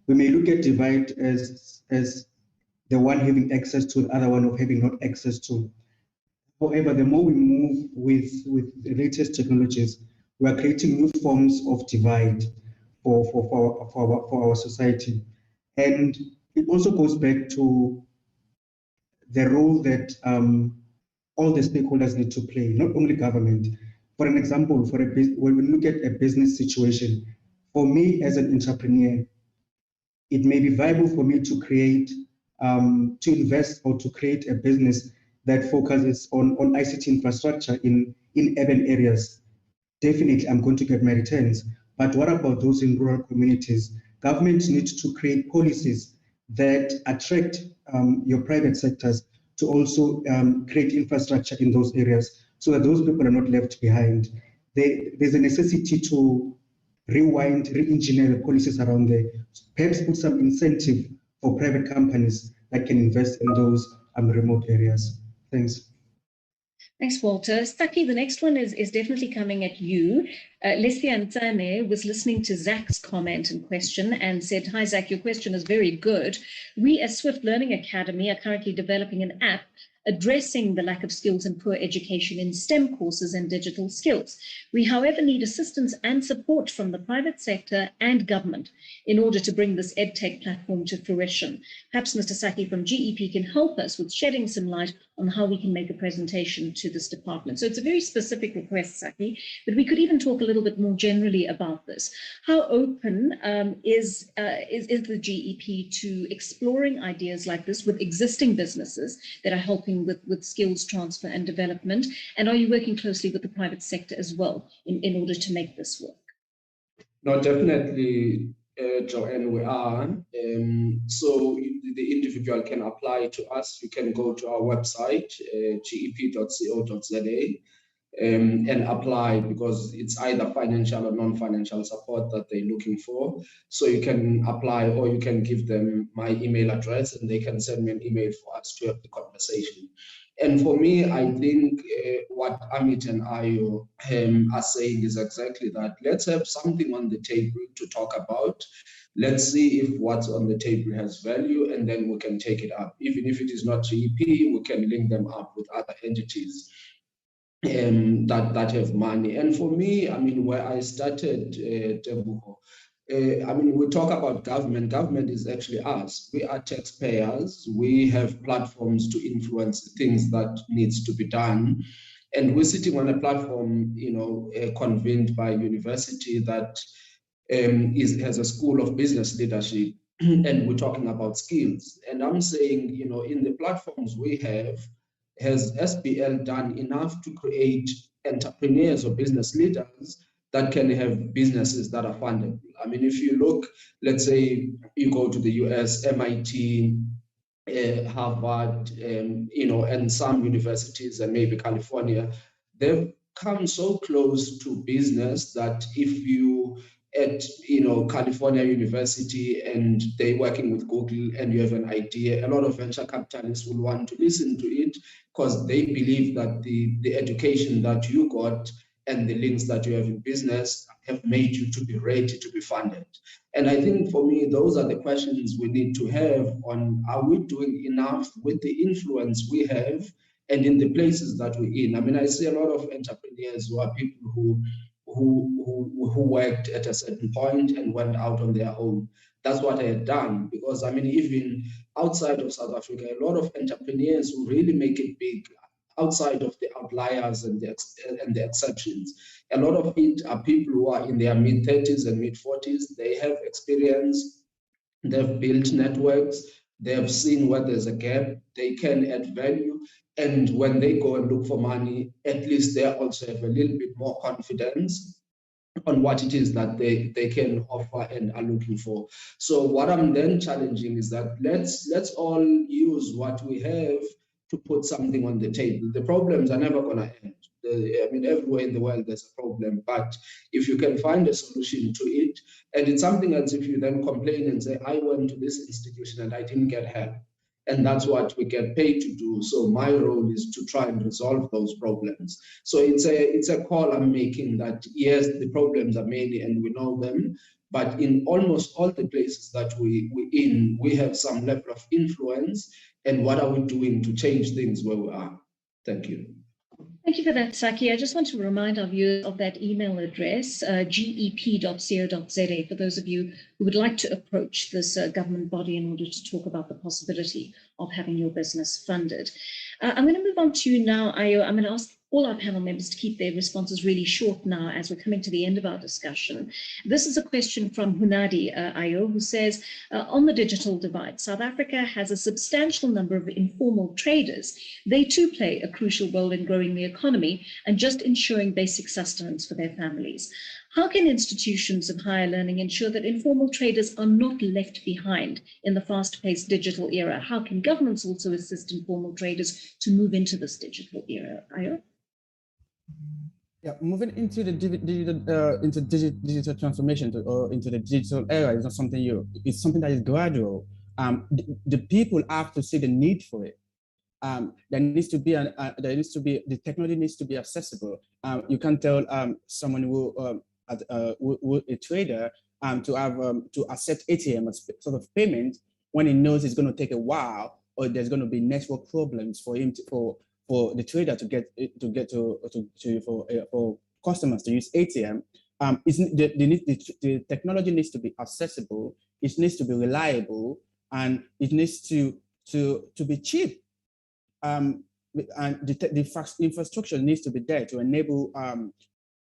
We may look at divide as the one having access to, the other one of having not access to. However, the more we move with the latest technologies, we are creating new forms of divide for our society. And it also goes back to the role that all the stakeholders need to play, not only government. For an example, when we look at a business situation, for me as an entrepreneur, it may be viable for me to create, to invest or to create a business that focuses on ICT infrastructure in urban areas. Definitely, I'm going to get my returns. But what about those in rural communities? Government needs to create policies that attract your private sectors to also create infrastructure in those areas, so that those people are not left behind. There's a necessity to rewind, re-engineer the policies around there, perhaps put some incentive for private companies that can invest in those remote areas. Thanks. Thanks, Walter. Saki, the next one is definitely coming at you. Leslie Antane was listening to Zach's comment and question and said, "Hi, Zach, your question is very good. We at Swift Learning Academy are currently developing an app addressing the lack of skills and poor education in STEM courses and digital skills. We, however, need assistance and support from the private sector and government in order to bring this EdTech platform to fruition. Perhaps Mr. Saki from GEP can help us with shedding some light on how we can make a presentation to this department." So it's a very specific request, Saki, but we could even talk a little bit more generally about this. How open is the GEP to exploring ideas like this with existing businesses that are helping with skills transfer and development? And are you working closely with the private sector as well in order to make this work? No, definitely, Joanne, we are. So the individual can apply to us. You can go to our website, gep.co.za, and apply, because it's either financial or non-financial support that they're looking for. So you can apply, or you can give them my email address and they can send me an email for us to have the conversation. And for me, I think what Amit and Ayo are saying is exactly that. Let's have something on the table to talk about. Let's see if what's on the table has value, and then we can take it up. Even if it is not GEP, we can link them up with other entities that have money. And for me, I mean, where I started, Tebuko, I mean, we talk about government. Government is actually us. We are taxpayers. We have platforms to influence things that needs to be done. And we're sitting on a platform, you know, convened by a university that has a school of business leadership. And we're talking about skills. And I'm saying, you know, in the platforms we have, has SBL done enough to create entrepreneurs or business leaders that can have businesses that are fundable? I mean, if you look, let's say you go to the US, MIT, Harvard, you know, and some universities and maybe California, they've come so close to business that if you at, you know, California University and they're working with Google and you have an idea, a lot of venture capitalists will want to listen to it because they believe that the education that you got and the links that you have in business have made you to be ready to be funded. And I think for me, those are the questions we need to have on, are we doing enough with the influence we have and in the places that we're in? I mean, I see a lot of entrepreneurs who are people who worked at a certain point and went out on their own. That's what I had done, because I mean, even outside of South Africa, a lot of entrepreneurs who really make it big outside of the outliers and the exceptions. A lot of it are people who are in their mid-30s and mid-40s. They have experience, they've built networks, they have seen where there's a gap, they can add value. And when they go and look for money, at least they also have a little bit more confidence on what it is that they can offer and are looking for. So what I'm then challenging is that let's all use what we have to put something on the table. The problems are never going to end. I mean, everywhere in the world there's a problem, but if you can find a solution to it, and it's something else if you then complain and say, I went to this institution and I didn't get help. And that's what we get paid to do. So my role is to try and resolve those problems. So it's a call I'm making that, yes, the problems are many and we know them, but in almost all the places that we're in, we have some level of influence. And what are we doing to change things where we are? Thank you. Thank you for that, Saki. I just want to remind our viewers of that email address, gep.co.za, for those of you who would like to approach this government body in order to talk about the possibility of having your business funded. I'm going to move on to now, Ayo. I'm going to ask all our panel members to keep their responses really short now as we're coming to the end of our discussion. This is a question from Hunadi Ayo, who says, on the digital divide, South Africa has a substantial number of informal traders. They too play a crucial role in growing the economy and just ensuring basic sustenance for their families. How can institutions of higher learning ensure that informal traders are not left behind in the fast-paced digital era? How can governments also assist informal traders to move into this digital era? Ayo? Yeah, moving into the digital transformation or into the digital era is not something it's something that is gradual. The people have to see the need for it. There needs to be the technology needs to be accessible. You can't tell someone who a trader to have to accept ATM as sort of payment when he knows it's going to take a while, or there's going to be network problems for him for the trader for customers to use ATM. The technology needs to be accessible, it needs to be reliable, and it needs to be cheap. And the infrastructure needs to be there to enable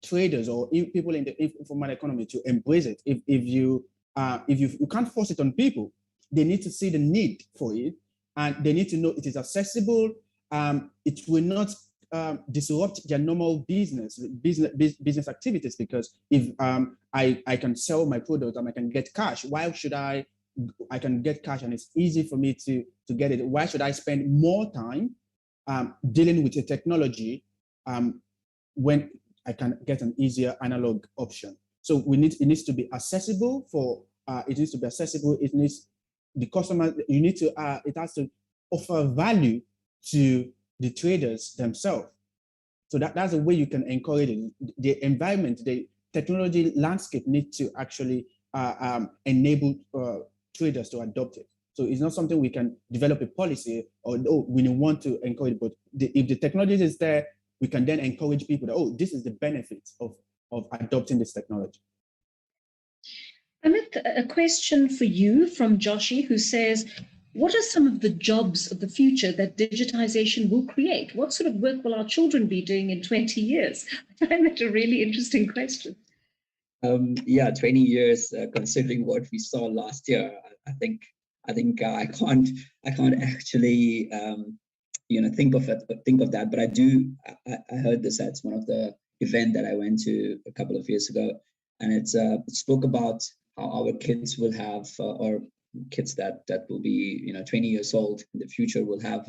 traders or people in the informal economy to embrace it. If you can't force it on people, they need to see the need for it, and they need to know it is accessible. It will not disrupt their normal business activities, because if I can sell my product and I can get cash, why should I can get cash and it's easy for me to get it? Why should I spend more time dealing with a technology when I can get an easier analog option? So it needs to be accessible for it needs to be accessible. It needs the customer. You need to it has to offer value to the traders themselves. So that's the way you can encourage it. The environment, the technology landscape needs to actually enable traders to adopt it. So it's not something we can develop a policy or we want to encourage, but if the technology is there, we can then encourage people that, this is the benefits of adopting this technology. Amit, a question for you from Joshi, who says, what are some of the jobs of the future that digitization will create? What sort of work will our children be doing in 20 years? I find that a really interesting question. 20 years, considering what we saw last year, I think I can't actually think of that, but I heard this at one of the event that I went to a couple of years ago, and it spoke about how our kids will have or kids that will be 20 years old in the future will have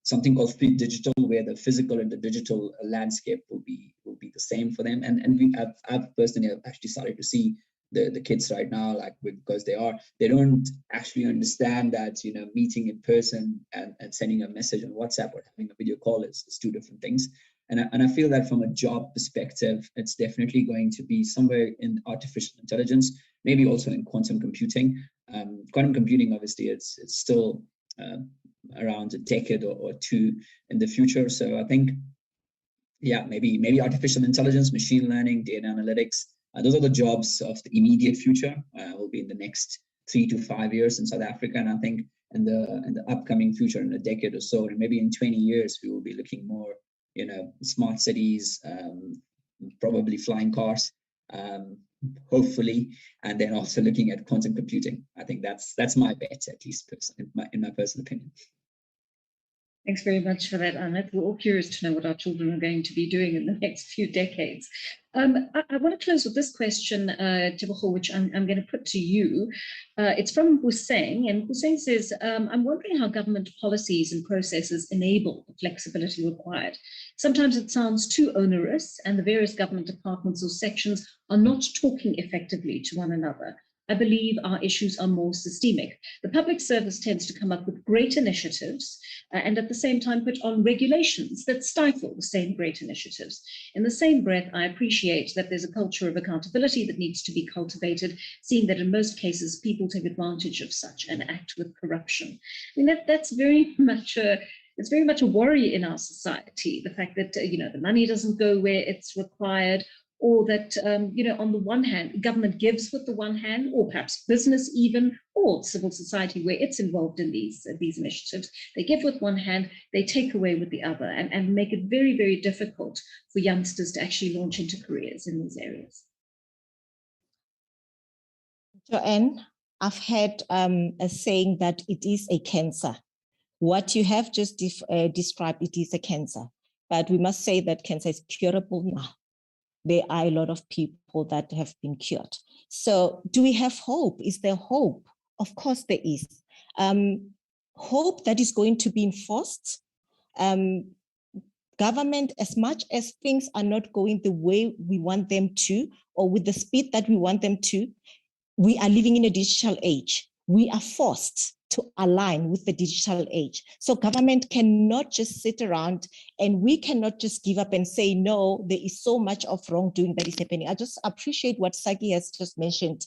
something called Fleet Digital, where the physical and the digital landscape will be the same for them. And I've personally actually started to see the kids right now, like, because they don't actually understand that meeting in person and sending a message on WhatsApp or having a video call is two different things. And I feel that from a job perspective, it's definitely going to be somewhere in artificial intelligence, maybe also in quantum computing. Quantum computing, obviously, it's still around a decade or two in the future. So I think, maybe artificial intelligence, machine learning, data analytics, those are the jobs of the immediate future. Will be in the next 3 to 5 years in South Africa, and I think in the upcoming future, in a decade or so, and maybe in 20 years, we will be looking more, smart cities, probably flying cars, hopefully, and then also looking at quantum computing. I think that's my bet, at least in my personal opinion. Thanks very much for that, Amit. We're all curious to know what our children are going to be doing in the next few decades. I want to close with this question, Tebogo, which I'm going to put to you. It's from Hussein, and Hussein says, I'm wondering how government policies and processes enable the flexibility required. Sometimes it sounds too onerous, and the various government departments or sections are not talking effectively to one another. I believe our issues are more systemic. The public service tends to come up with great initiatives and at the same time put on regulations that stifle the same great initiatives. In the same breath, I appreciate that there's a culture of accountability that needs to be cultivated, seeing that in most cases, people take advantage of such and act with corruption. I mean, that's very much it's very much a worry in our society, the fact that, the money doesn't go where it's required, or that, on the one hand, government gives with the one hand, or perhaps business even, or civil society where it's involved in these initiatives. They give with one hand, they take away with the other, and make it very, very difficult for youngsters to actually launch into careers in these areas. Joanne, I've heard a saying that it is a cancer. What you have just described, it is a cancer. But we must say that cancer is curable now. There are a lot of people that have been cured. So do we have hope? Is there hope? Of course there is. Hope that is going to be enforced. Government, as much as things are not going the way we want them to, or with the speed that we want them to, we are living in a digital age. We are forced to align with the digital age. So government cannot just sit around, and we cannot just give up and say, no, there is so much of wrongdoing that is happening. I just appreciate what Saki has just mentioned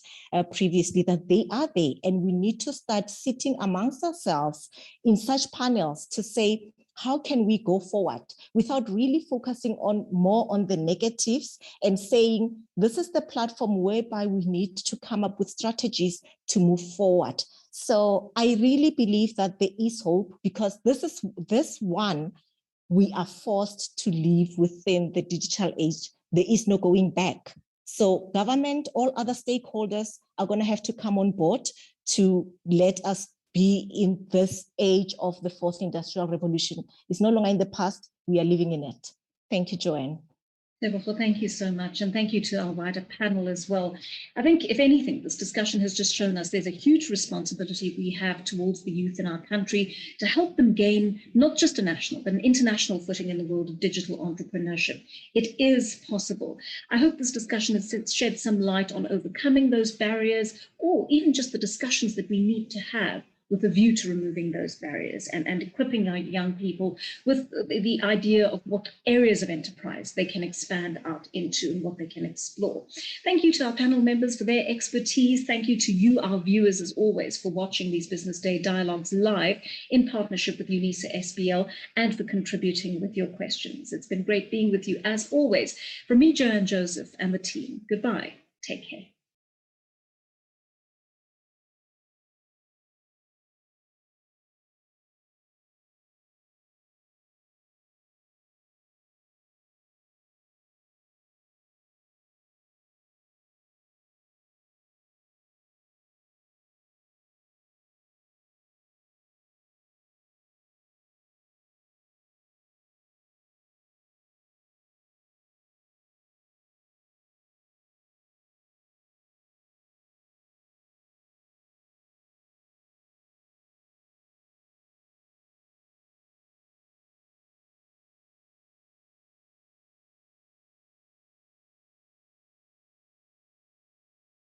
previously, that they are there, and we need to start sitting amongst ourselves in such panels to say, how can we go forward without really focusing on more on the negatives and saying, this is the platform whereby we need to come up with strategies to move forward. So I really believe that there is hope, because this one, we are forced to live within the digital age. There is no going back. So government, all other stakeholders are going to have to come on board to let us be in this age of the fourth industrial revolution. It's no longer in the past, we are living in it. Thank you, Joanne. Well, thank you so much. And thank you to our wider panel as well. I think, if anything, this discussion has just shown us there's a huge responsibility we have towards the youth in our country to help them gain not just a national, but an international footing in the world of digital entrepreneurship. It is possible. I hope this discussion has shed some light on overcoming those barriers, or even just the discussions that we need to have with a view to removing those barriers and equipping our young people with the idea of what areas of enterprise they can expand out into and what they can explore. Thank you to our panel members for their expertise. Thank you to you, our viewers, as always, for watching these Business Day Dialogues live in partnership with UNISA SBL, and for contributing with your questions. It's been great being with you as always. From me, Joanne Joseph, and the team, goodbye. Take care.